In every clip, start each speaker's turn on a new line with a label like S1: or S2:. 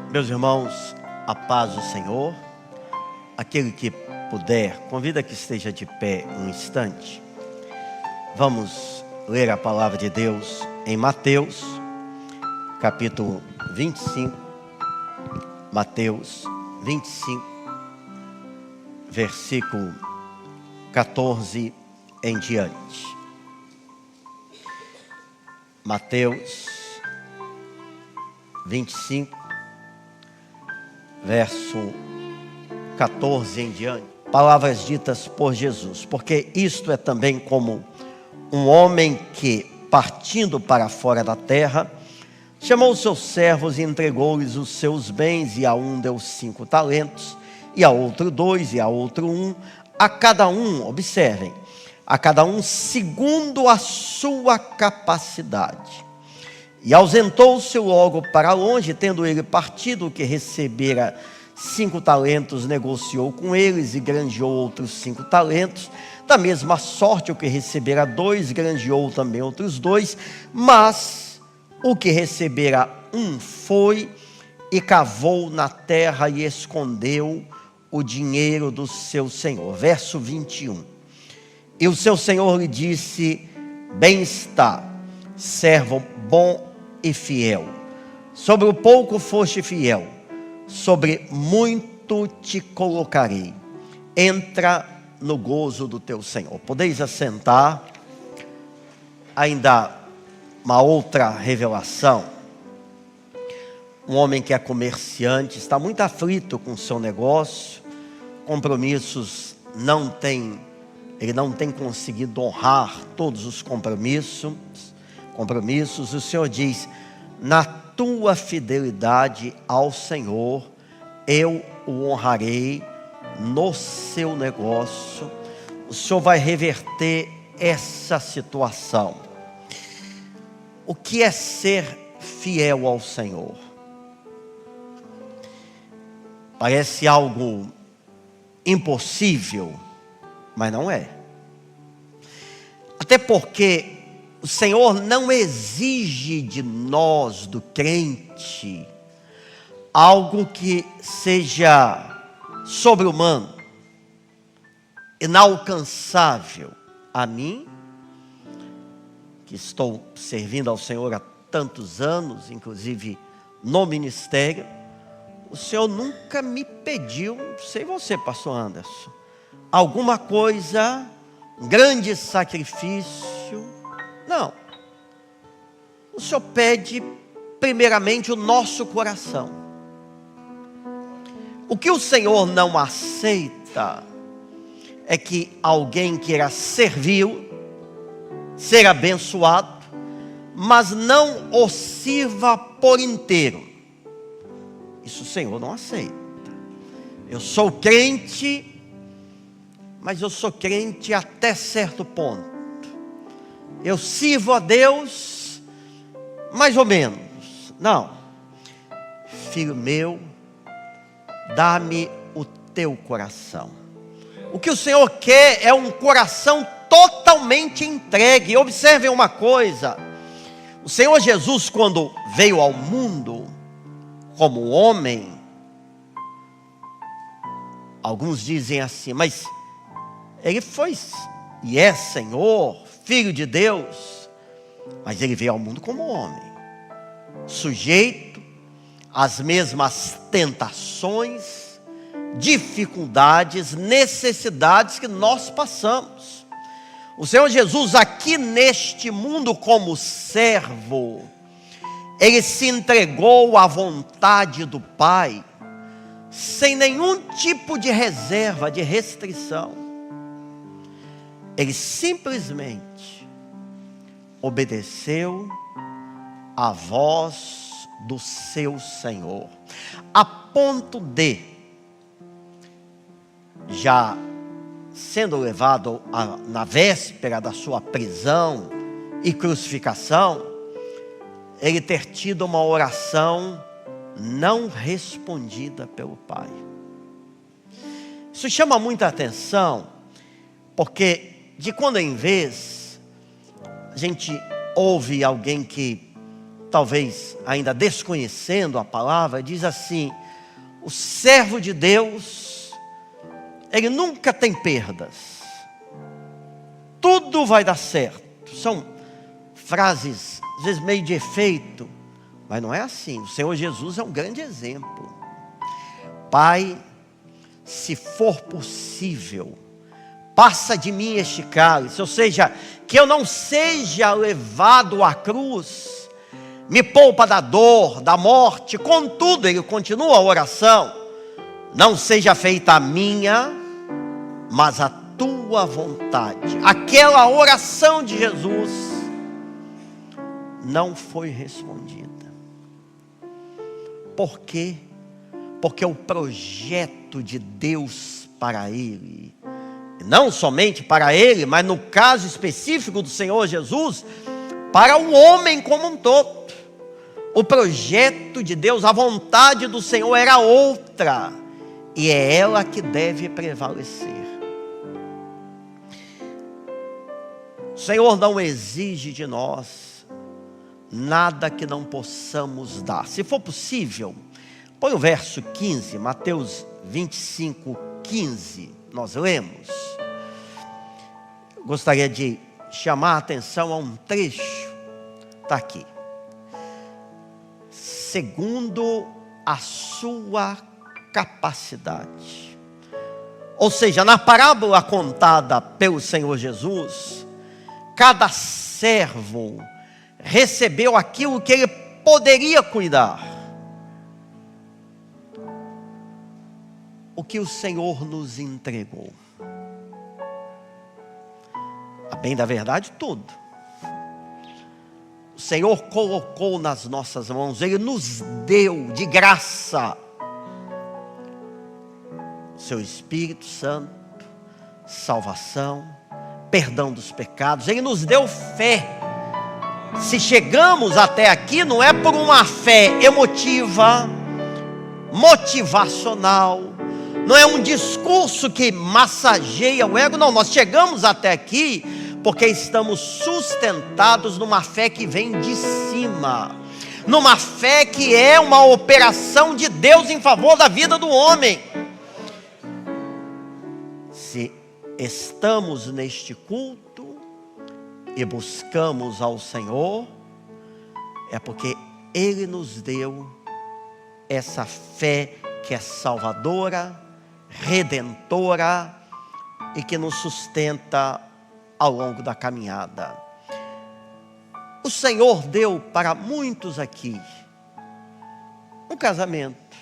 S1: Meus irmãos, a paz do Senhor. Aquele que puder, convida que esteja de pé um instante. Vamos ler a palavra de Deus em Mateus, capítulo 25. Mateus 25, versículo 14 em diante. Mateus 25, verso 14 em diante. Palavras ditas por Jesus. Porque isto é também como um homem que, partindo para fora da terra, chamou os seus servos e entregou-lhes os seus bens, e a um deu 5 talentos, e a outro 2, e a outro 1, a cada um, observem, a cada um segundo a sua capacidade. E ausentou-se logo para longe, tendo ele partido o que recebera 5 talentos, negociou com eles e granjeou outros 5 talentos. Da mesma sorte, o que recebera 2, granjeou também outros 2. Mas o que recebera 1 foi e cavou na terra e escondeu o dinheiro do seu senhor. Verso 21. E o seu senhor lhe disse: bem está, servo bom e fiel. Sobre o pouco foste fiel, sobre muito te colocarei. Entra no gozo do teu Senhor. Podeis assentar. Ainda uma outra revelação. Um homem que é comerciante, está muito aflito com o seu negócio, compromissos ele não tem conseguido honrar todos os compromissos. O Senhor diz: na tua fidelidade ao Senhor, eu o honrarei no seu negócio. O Senhor vai reverter essa situação. O que é ser fiel ao Senhor? Parece algo impossível, mas não é. Até porque o Senhor não exige de nós, do crente, algo que seja sobre-humano, inalcançável. A mim, que estou servindo ao Senhor há tantos anos, inclusive no ministério, o Senhor nunca me pediu, não sei você, pastor Anderson, alguma coisa, um grande sacrifício. Não. O Senhor pede primeiramente o nosso coração. O que o Senhor não aceita é que alguém queira servir, ser abençoado, mas não o sirva por inteiro. Isso o Senhor não aceita. Eu sou crente, mas eu sou crente até certo ponto. Eu sirvo a Deus, mais ou menos. Não. Filho meu, dá-me o teu coração. O que o Senhor quer é um coração totalmente entregue. Observem uma coisa. O Senhor Jesus, quando veio ao mundo como homem, alguns dizem assim, mas ele foi e é Senhor, Filho de Deus, mas ele veio ao mundo como homem, sujeito às mesmas tentações, dificuldades, necessidades que nós passamos. O Senhor Jesus aqui neste mundo como servo, ele se entregou à vontade do Pai, sem nenhum tipo de reserva, de restrição. Ele simplesmente obedeceu à voz do seu Senhor, a ponto de, já sendo levado na véspera da sua prisão e crucificação, ele ter tido uma oração não respondida pelo Pai. Isso chama muita atenção, porque de quando em vez a gente ouve alguém que talvez ainda desconhecendo a palavra, diz assim: o servo de Deus, ele nunca tem perdas, tudo vai dar certo. São frases, às vezes meio de efeito, mas não é assim. O Senhor Jesus é um grande exemplo. Pai, se for possível, passa de mim este cálice, ou seja, que eu não seja levado à cruz, me poupa da dor, da morte. Contudo, ele continua a oração: não seja feita a minha, mas a tua vontade. Aquela oração de Jesus não foi respondida. Por quê? Porque o projeto de Deus para ele, não somente para ele, mas no caso específico do Senhor Jesus, para o homem como um todo. O projeto de Deus, a vontade do Senhor era outra, e é ela que deve prevalecer. O Senhor não exige de nós nada que não possamos dar. Se for possível, põe o verso 15, Mateus 25, 15, nós lemos. Gostaria de chamar a atenção a um trecho, está aqui. Segundo a sua capacidade. Ou seja, na parábola contada pelo Senhor Jesus, cada servo recebeu aquilo que ele poderia cuidar. O que o Senhor nos entregou? A bem da verdade, tudo. O Senhor colocou nas nossas mãos, Ele nos deu de graça o Seu Espírito Santo, salvação, perdão dos pecados. Ele nos deu fé. Se chegamos até aqui, não é por uma fé emotiva, motivacional, não é um discurso que massageia o ego, não. Nós chegamos até aqui porque estamos sustentados numa fé que vem de cima, numa fé que é uma operação de Deus em favor da vida do homem. Se estamos neste culto e buscamos ao Senhor, é porque Ele nos deu essa fé que é salvadora, redentora e que nos sustenta ao longo da caminhada. O Senhor deu para muitos aqui um casamento,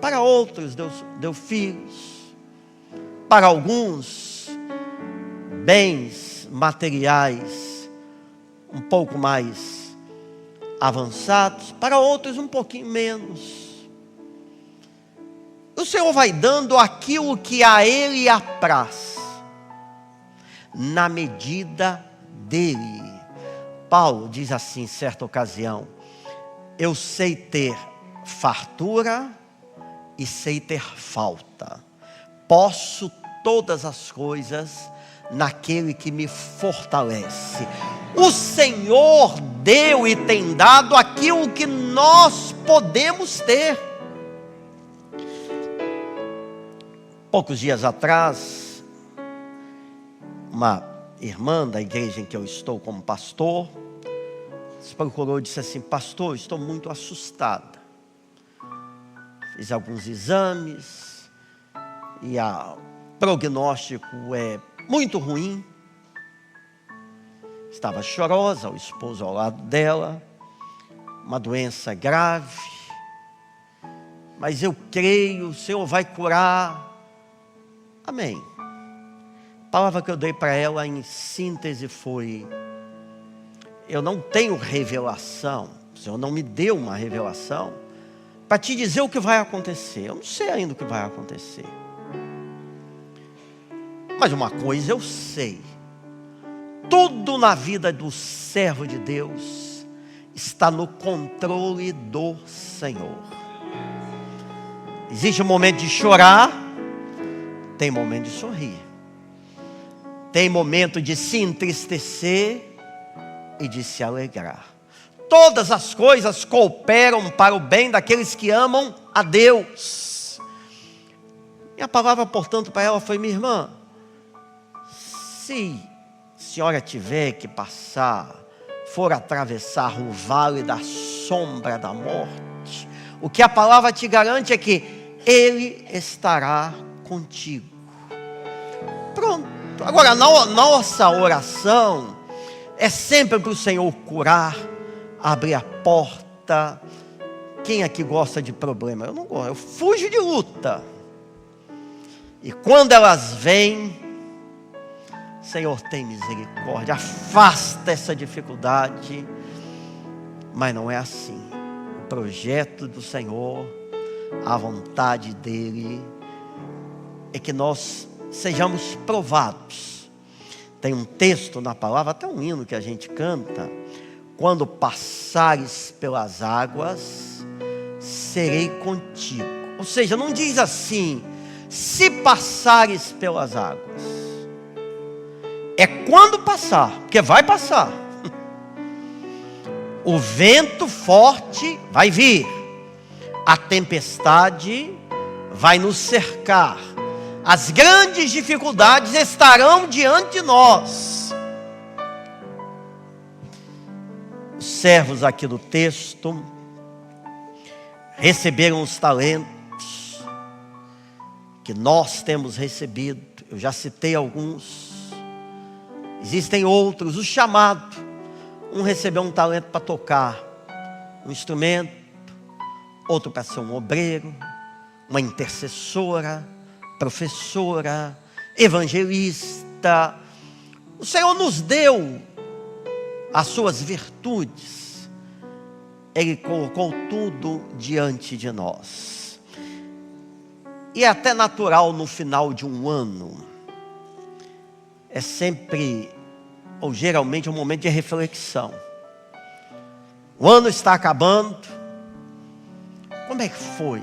S1: para outros deu filhos, para alguns bens materiais um pouco mais avançados, para outros um pouquinho menos. O Senhor vai dando aquilo que a Ele apraz, na medida dele. Paulo diz assim em certa ocasião: eu sei ter fartura e sei ter falta, posso todas as coisas naquele que me fortalece. O Senhor deu e tem dado aquilo que nós podemos ter. Poucos dias atrás, uma irmã da igreja em que eu estou como pastor se procurou e disse assim: pastor, estou muito assustada. Fiz alguns exames e o prognóstico é muito ruim. Estava chorosa, o esposo ao lado dela, uma doença grave, mas eu creio, o Senhor vai curar. Amém. A palavra que eu dei para ela em síntese foi: eu não tenho revelação, o Senhor não me deu uma revelação para te dizer o que vai acontecer. Eu não sei ainda o que vai acontecer, mas uma coisa eu sei: tudo na vida do servo de Deus está no controle do Senhor. Existe um momento de chorar, tem momento de sorrir, tem momento de se entristecer e de se alegrar. todas as coisas cooperam para o bem daqueles que amam a Deus. E a palavra, portanto, para ela foi: minha irmã, se a senhora tiver que passar, for atravessar o vale da sombra da morte, o que a palavra te garante é que Ele estará contigo. Pronto. Agora, a nossa oração é sempre para o Senhor curar, abrir a porta. Quem aqui gosta de problema? Eu não gosto, eu fujo de luta. E quando elas vêm, Senhor, tem misericórdia, afasta essa dificuldade. Mas não é assim. O projeto do Senhor, a vontade dEle, é que nós sejamos provados. Tem um texto na palavra, até um hino que a gente canta: quando passares pelas águas, serei contigo. Ou seja, não diz assim, se passares pelas águas. É quando passar, porque vai passar. O vento forte vai vir, a tempestade vai nos cercar, as grandes dificuldades estarão diante de nós. Os servos aqui do texto receberam os talentos que nós temos recebido. Eu já citei alguns. Existem outros. O chamado: um recebeu um talento para tocar um instrumento, outro para ser um obreiro, uma intercessora, professora, evangelista. O Senhor nos deu as suas virtudes. Ele colocou tudo diante de nós. E é até natural no final de um ano, é sempre, ou geralmente, um momento de reflexão. O ano está acabando. Como é que foi?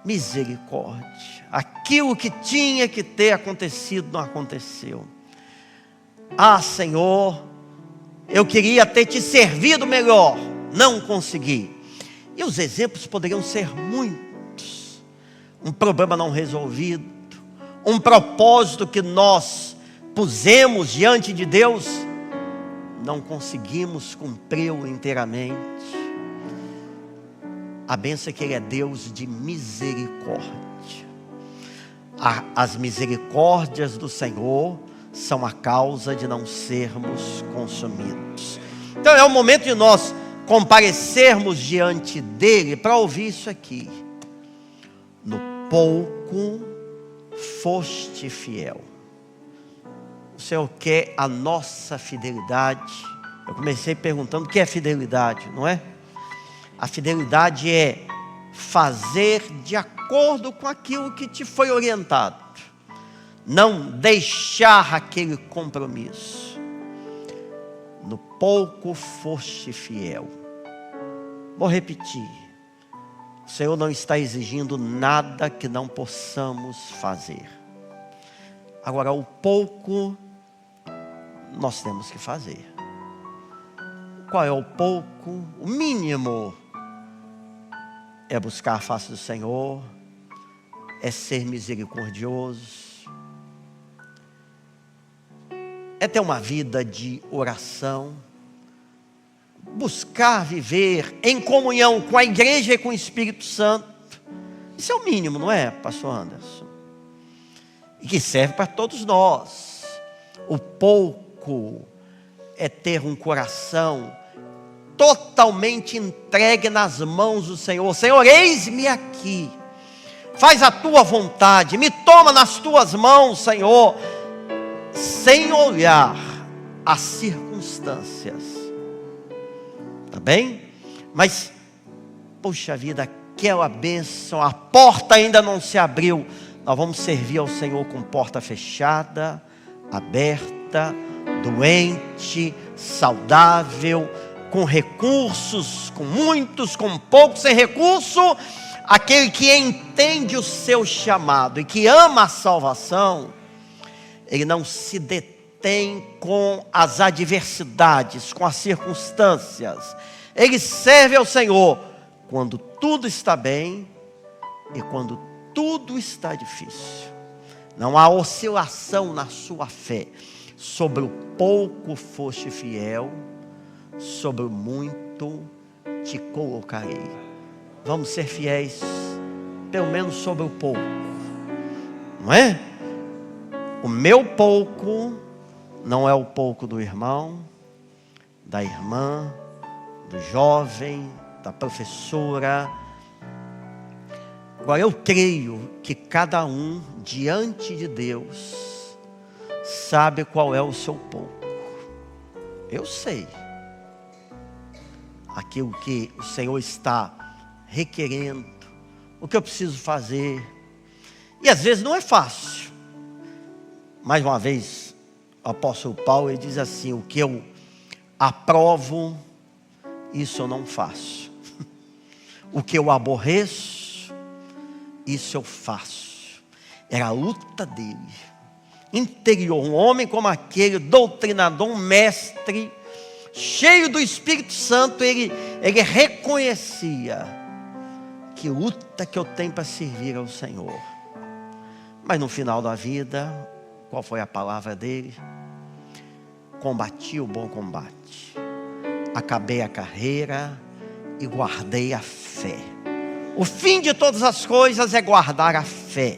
S1: Misericórdia. Aquilo que tinha que ter acontecido não aconteceu. Ah, Senhor, eu queria ter te servido melhor, não consegui. E os exemplos poderiam ser muitos. Um problema não resolvido, um propósito que nós pusemos diante de Deus, não conseguimos cumpri-lo inteiramente. A bênção é que Ele é Deus de misericórdia. As misericórdias do Senhor são a causa de não sermos consumidos. Então é o momento de nós comparecermos diante dEle para ouvir isso aqui: no pouco foste fiel. O Senhor quer a nossa fidelidade. Eu comecei perguntando o que é fidelidade, não é? A fidelidade é fazer de acordo com aquilo que te foi orientado, não deixar aquele compromisso. No pouco foste fiel. Vou repetir: o Senhor não está exigindo nada que não possamos fazer. Agora, o pouco nós temos que fazer. Qual é o pouco? O mínimo é buscar a face do Senhor, é ser misericordioso, é ter uma vida de oração, buscar viver em comunhão com a igreja e com o Espírito Santo. Isso é o mínimo, não é, pastor Anderson? E que serve para todos nós. O pouco é ter um coração totalmente entregue nas mãos do Senhor. Senhor, eis-me aqui, faz a tua vontade, me toma nas tuas mãos, Senhor, sem olhar as circunstâncias. Tá bem? Mas, poxa vida, aquela bênção, a porta ainda não se abriu. Nós vamos servir ao Senhor com porta fechada, aberta, doente, saudável, com recursos, com muitos, com poucos, sem recurso. Aquele que entende o seu chamado e que ama a salvação, ele não se detém tem com as adversidades, com as circunstâncias. Ele serve ao Senhor quando tudo está bem e quando tudo está difícil. Não há oscilação na sua fé. Sobre o pouco foste fiel, sobre o muito te colocarei. Vamos ser fiéis, pelo menos sobre o pouco, não é? O meu pouco não é o pouco do irmão, da irmã, do jovem, da professora. Agora eu creio que cada um diante de Deus sabe qual é o seu pouco. Eu sei aquilo que o Senhor está requerendo, o que eu preciso fazer. E às vezes não é fácil. Mais uma vez, o apóstolo Paulo ele diz assim: o que eu aprovo, isso eu não faço. O que eu aborreço, isso eu faço. Era a luta dele interior, um homem como aquele, doutrinador, um mestre, cheio do Espírito Santo. Ele reconhecia que luta que eu tenho para servir ao Senhor. Mas no final da vida, qual foi a palavra dele? Combati o bom combate, acabei a carreira e guardei a fé. O fim de todas as coisas é guardar a fé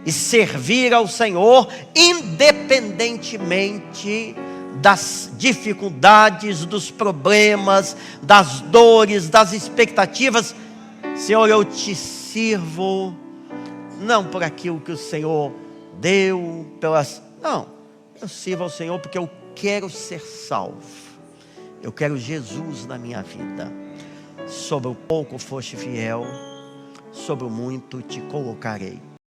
S1: e servir ao Senhor, independentemente das dificuldades, dos problemas, das dores, das expectativas. Senhor, eu te sirvo, não por aquilo que o Senhor deu, não, eu sirvo ao Senhor porque eu quero ser salvo, eu quero Jesus na minha vida. Sobre o pouco foste fiel, sobre o muito te colocarei.